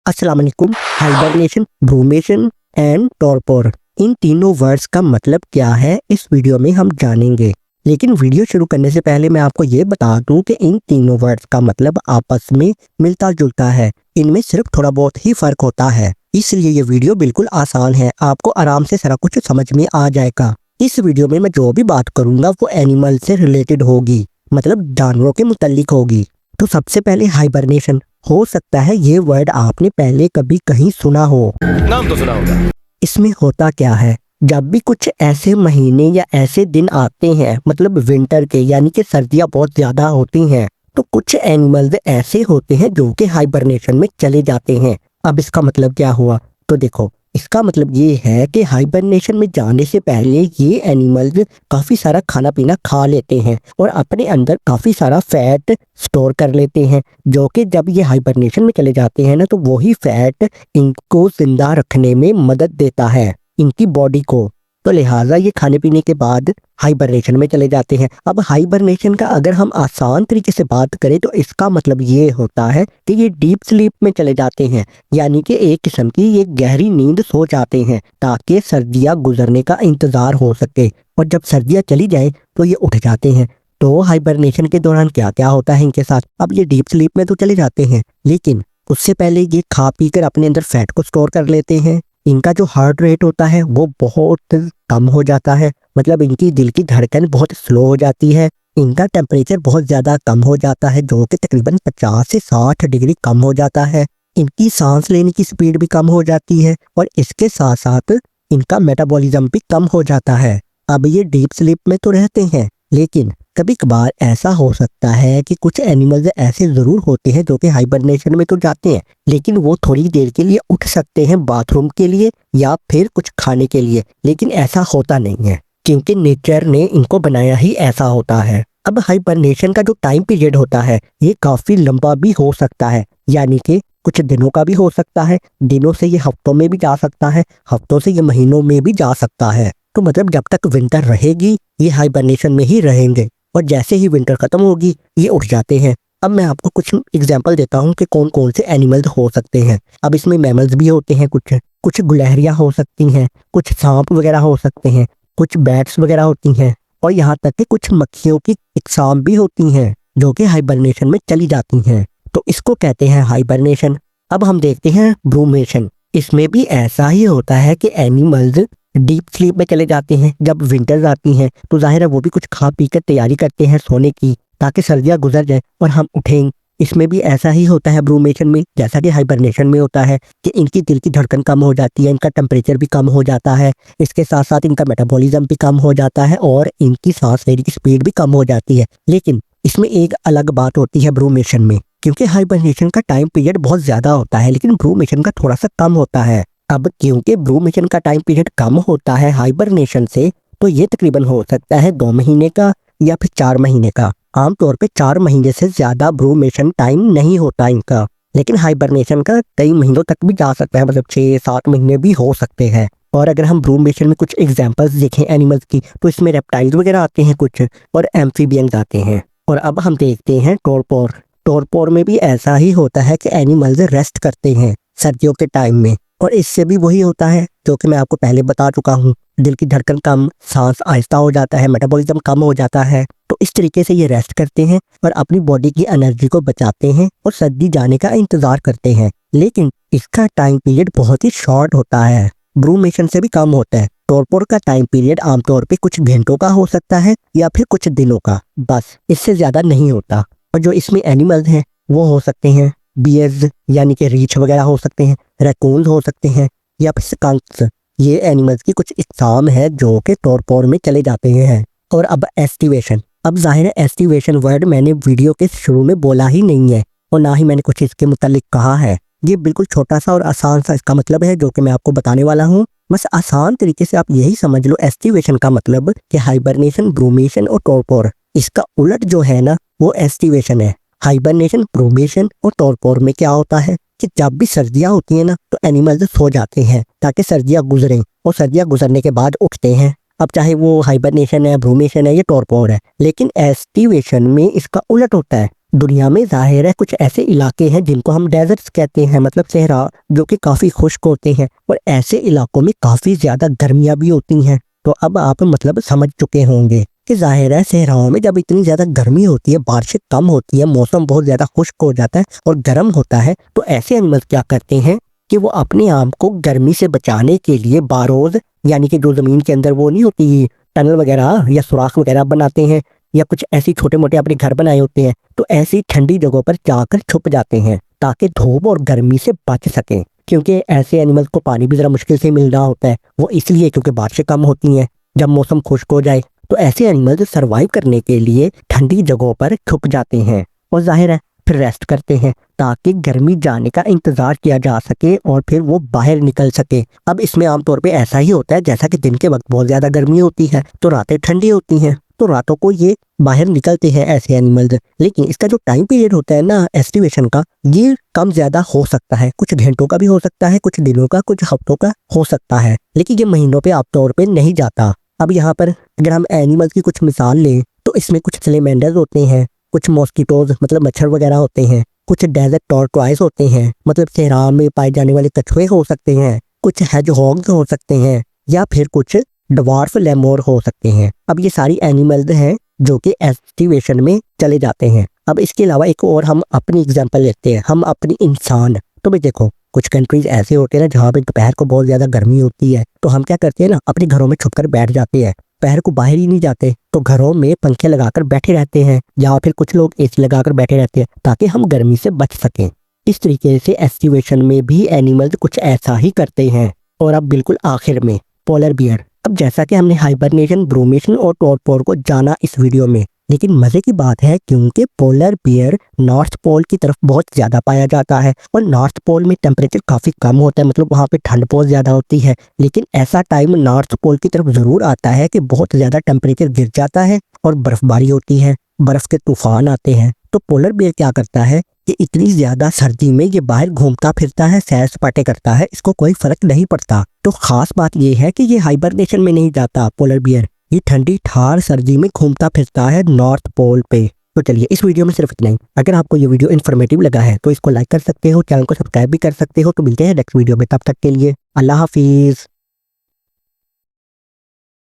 अस्सलाम वालेकुम। Hibernation, ब्रूमेशन and torpor, इन तीनों वर्ड्स का मतलब क्या है इस वीडियो में हम जानेंगे। लेकिन वीडियो शुरू करने से पहले मैं आपको ये बता दूं कि इन तीनों वर्ड्स का मतलब आपस में मिलता जुलता है, इनमें सिर्फ थोड़ा बहुत ही फर्क होता है। इसलिए ये वीडियो बिल्कुल आसान है, आपको आराम से सारा कुछ समझ में आ जाएगा। इस वीडियो में मैं जो भी बात करूंगा वो एनिमल से रिलेटेड होगी, मतलब जानवरों के मुतल्लिक होगी। तो सबसे पहले हाइबरनेशन, हो सकता है ये वर्ड आपने पहले कभी कहीं सुना हो, नाम तो सुना होगा। इसमें होता क्या है, जब भी कुछ ऐसे महीने या ऐसे दिन आते हैं, मतलब विंटर के, यानी कि सर्दियाँ बहुत ज्यादा होती हैं, तो कुछ एनिमल्स ऐसे होते हैं जो कि हाइबरनेशन में चले जाते हैं। अब इसका मतलब क्या हुआ, तो देखो इसका मतलब ये है कि हाइबरनेशन में जाने से पहले ये एनिमल्स काफी सारा खाना पीना खा लेते हैं और अपने अंदर काफी सारा फैट स्टोर कर लेते हैं, जो कि जब ये हाइबरनेशन में चले जाते हैं ना, तो वही फैट इनको जिंदा रखने में मदद देता है, इनकी बॉडी को। तो लिहाजा ये खाने पीने के बाद हाइबरनेशन में चले जाते हैं। अब हाइबरनेशन का अगर हम आसान तरीके से बात करें तो इसका मतलब ये होता है कि ये डीप स्लीप में चले जाते हैं, यानी कि एक किस्म की ये गहरी नींद सो जाते हैं ताकि सर्दियां गुजरने का इंतजार हो सके, और जब सर्दियां चली जाए तो ये उठ जाते हैं। तो हाइबरनेशन के दौरान क्या क्या होता है इनके साथ, अब ये डीप स्लीप में तो चले जाते हैं, लेकिन उससे पहले ये खा पी कर अपने अंदर फैट को स्टोर कर लेते हैं। इनका जो हार्ट रेट होता है वो बहुत कम हो जाता है, मतलब इनकी दिल की धड़कन बहुत स्लो हो जाती है। इनका टेम्परेचर बहुत ज़्यादा कम हो जाता है, जो कि तकरीबन 50 से 60 डिग्री कम हो जाता है। इनकी सांस लेने की स्पीड भी कम हो जाती है और इसके साथ साथ इनका मेटाबॉलिज्म भी कम हो जाता है। अब ये डीप स्लीप में तो रहते हैं, लेकिन कभी कभार ऐसा हो सकता है कि कुछ एनिमल्स ऐसे ज़रूर होते हैं जो कि हाइबरनेशन में तो जाते हैं, लेकिन वो थोड़ी देर के लिए उठ सकते हैं बाथरूम के लिए या फिर कुछ खाने के लिए, लेकिन ऐसा होता नहीं है क्योंकि नेचर ने इनको बनाया ही ऐसा होता है। अब हाइबरनेशन का जो टाइम पीरियड होता है ये काफ़ी लंबा भी हो सकता है, यानी कि कुछ दिनों का भी हो सकता है, दिनों से ये हफ्तों में भी जा सकता है, हफ्तों से ये महीनों में भी जा सकता है। तो मतलब जब तक विंटर रहेगी ये हाइबरनेशन में ही रहेंगे, और जैसे ही विंटर खत्म होगी ये उठ जाते हैं। अब मैं आपको कुछ एग्जांपल देता हूँ कि कौन कौन से एनिमल्स हो सकते हैं। अब इसमें मैमल्स भी होते हैं, कुछ गुलहरियाँ हो सकती हैं, कुछ सांप वगैरह हो सकते हैं, कुछ बैट्स वगैरह होती हैं, और यहाँ तक कि कुछ मक्खियों की इकसाम भी होती हैं जो कि हाइबरनेशन में चली जाती हैं। तो इसको कहते हैं हाइबरनेशन। अब हम देखते हैं ब्रूमेशन। इसमें भी ऐसा ही होता है कि एनिमल्स डीप स्लीप में चले जाते हैं। जब विंटर्स आती हैं तो जाहिर है वो भी कुछ खा पी कर तैयारी करते हैं सोने की, ताकि सर्दियाँ गुजर जाए और हम उठें। इसमें भी ऐसा ही होता है ब्रूमेशन में, जैसा कि हाइबरनेशन में होता है कि इनकी दिल की धड़कन कम हो जाती है, इनका टेम्परेचर भी कम हो जाता है, इसके साथ साथ इनका मेटाबॉलिज्म भी कम हो जाता है और इनकी सांस लेने की स्पीड भी कम हो जाती है। लेकिन इसमें एक अलग बात होती है ब्रूमेशन में, क्योंकि हाइबरनेशन का टाइम पीरियड बहुत ज़्यादा होता है लेकिन ब्रूमेशन का थोड़ा सा कम होता है। अब क्योंकि ब्रूमेशन का टाइम पीरियड कम होता है हाइबरनेशन से, तो ये तकरीबन हो सकता है 2 महीने का या फिर 4 महीने का। आमतौर पे 4 महीने से ज़्यादा ब्रूमेशन टाइम नहीं होता इनका, लेकिन हाइबरनेशन का कई महीनों तक भी जा सकता है, मतलब 6-7 महीने भी हो सकते हैं। और अगर हम ब्रूमेशन में कुछ एग्जाम्पल्स देखें एनिमल्स की, तो इसमें रेप्टाइल्स वगैरह आते हैं कुछ, और एम्फीबियंस आते हैं। और अब हम देखते हैं टॉर्पोर। टॉर्पोर में भी ऐसा ही होता है कि एनिमल्स रेस्ट करते हैं सर्दियों के टाइम में, और इससे भी वही होता है जो कि मैं आपको पहले बता चुका हूँ, दिल की धड़कन कम, सांस आहिस्ता हो जाता है, मेटाबॉलिज्म कम हो जाता है। तो इस तरीके से ये रेस्ट करते हैं और अपनी बॉडी की एनर्जी को बचाते हैं और सर्दी जाने का इंतजार करते हैं, लेकिन इसका टाइम पीरियड बहुत ही शॉर्ट होता है, ब्रूमेशन से भी कम होता है। टॉर्पोर का टाइम पीरियड आमतौर पे कुछ घंटों का हो सकता है या फिर कुछ दिनों का, बस इससे ज्यादा नहीं होता। और जो इसमें एनिमल्स हैं वो हो सकते हैं बियर्स, यानी कि रीछ वगैरह हो सकते हैं, रैकून्स हो सकते हैं, या फिर स्कंक्स। ये एनिमल्स की कुछ इकसाम है जो कि टॉर्पोर में चले जाते हैं। और अब एस्टिवेशन। अब जाहिर है एस्टिवेशन वर्ड मैंने वीडियो के शुरू में बोला ही नहीं है और ना ही मैंने कुछ इसके मुतालिक कहा है। ये बिल्कुल छोटा सा और आसान सा इसका मतलब है जो कि मैं आपको बताने वाला हूँ। बस आसान तरीके से आप यही समझ लो, एस्टिवेशन का मतलब कि हाइबरनेशन, ब्रूमेशन और टॉर्पोर, इसका उलट जो है ना वो एस्टिवेशन है। हाइबरनेशन, ब्रूमेशन और टॉर्पोर में क्या होता है कि जब भी सर्दियां होती हैं ना तो एनिमल्स सो जाते हैं ताकि सर्दियां गुजरें, और सर्दियां गुजरने के बाद उठते हैं। अब चाहे वो हाइबरनेशन है, ब्रूमेशन है या टॉर्पोर है, लेकिन एस्टिवेशन में इसका उलट होता है। दुनिया में जाहिर है कुछ ऐसे इलाके हैं जिनको हम डेजर्ट्स कहते हैं, मतलब सहरा, जो कि काफ़ी खुश्क होते हैं, और ऐसे इलाकों में काफ़ी ज़्यादा गर्मियाँ भी होती हैं। तो अब आप मतलब समझ चुके होंगे कि जाहिर है सहराओं में जब इतनी ज़्यादा गर्मी होती है, बारिशें कम होती है, मौसम बहुत ज़्यादा खुश्क हो जाता है और गर्म होता है, तो ऐसे एनिमल्स क्या करते हैं कि वो अपने आप को गर्मी से बचाने के लिए बारोज, यानी कि जो ज़मीन के अंदर वो नहीं होती टनल वगैरह या सुराख वगैरह बनाते हैं, या कुछ ऐसी छोटे मोटे अपने घर बनाए होते हैं, तो ऐसी ठंडी जगहों पर जाकर छुप जाते हैं ताकि धूप और गर्मी से बच सकें। क्योंकि ऐसे एनिमल्स को पानी भी ज़रा मुश्किल से मिल रहा होता है, वो इसलिए क्योंकि बारिशें कम होती हैं। जब मौसम खुश्क हो जाए तो ऐसे एनिमल्स सर्वाइव करने के लिए ठंडी जगहों पर छुप जाते हैं और जाहिर है फिर रेस्ट करते हैं ताकि गर्मी जाने का इंतज़ार किया जा सके और फिर वो बाहर निकल सके। अब इसमें आमतौर पे ऐसा ही होता है, जैसा कि दिन के वक्त बहुत ज़्यादा गर्मी होती है तो रातें ठंडी होती हैं, तो रातों को ये बाहर निकलते हैं ऐसे एनिमल्स। लेकिन इसका जो टाइम पीरियड होता है ना एस्टिवेशन का, ये कम ज़्यादा हो सकता है, कुछ घंटों का भी हो सकता है, कुछ दिनों का, कुछ हफ्तों का हो सकता है, लेकिन ये महीनों पे आमतौर पे नहीं जाता। अब यहाँ पर अगर हम एनिमल्स की कुछ मिसाल लें तो इसमें कुछ सलेमेंडर्स होते हैं, कुछ मॉस्किटोज मतलब मच्छर वगैरह होते हैं, कुछ डेजर्ट टॉर्टॉइस होते हैं मतलब सहरा में पाए जाने वाले कछुए हो सकते हैं, कुछ हेजहॉग्स हो सकते हैं, या फिर कुछ ड्वार्फ लेमोर हो सकते हैं। अब ये सारी एनिमल्स हैं जो कि एस्टिवेशन में चले जाते हैं। अब इसके अलावा एक और हम अपनी एग्जांपल लेते हैं, हम अपनी इंसान। तो भाई देखो कुछ कंट्रीज ऐसे होते हैं ना जहाँ पे दोपहर को बहुत ज़्यादा गर्मी होती है, तो हम क्या करते हैं ना अपने घरों में छुपकर बैठ जाते हैं, दोपहर को बाहर ही नहीं जाते, तो घरों में पंखे लगाकर बैठे रहते हैं या फिर कुछ लोग एसी लगाकर बैठे रहते हैं ताकि हम गर्मी से बच सकें। इस तरीके से एस्टिवेशन में भी एनिमल्स कुछ ऐसा ही करते हैं। और अब बिल्कुल आखिर में पोलर बियर। अब जैसा कि हमने हाइबरनेशन, ब्रूमेशन और टॉरपोर को जाना इस वीडियो में, लेकिन मजे की बात है क्योंकि पोलर बियर नॉर्थ पोल की तरफ बहुत ज्यादा पाया जाता है और नॉर्थ पोल में टेम्परेचर काफी कम होता है, मतलब वहाँ पे ठंड बहुत ज्यादा होती है। लेकिन ऐसा टाइम नॉर्थ पोल की तरफ जरूर आता है कि बहुत ज्यादा टेम्परेचर गिर जाता है और बर्फबारी होती है, बर्फ के तूफान आते हैं। तो पोलर बियर क्या करता है कि इतनी ज्यादा सर्दी में ये बाहर घूमता फिरता है, सैर सपाटे करता है, इसको कोई फर्क नहीं पड़ता। तो खास बात ये है कि ये हाइबरनेशन में नहीं जाता पोलर बियर, ये ठंडी ठार सर्दी में घूमता फिरता है नॉर्थ पोल पे। तो चलिए इस वीडियो में सिर्फ इतना ही। अगर आपको ये वीडियो इन्फॉर्मेटिव लगा है तो इसको लाइक कर सकते हो, चैनल को सब्सक्राइब भी कर सकते हो। तो मिलते हैं नेक्स्ट वीडियो में, तब तक के लिए अल्लाह हाफिज।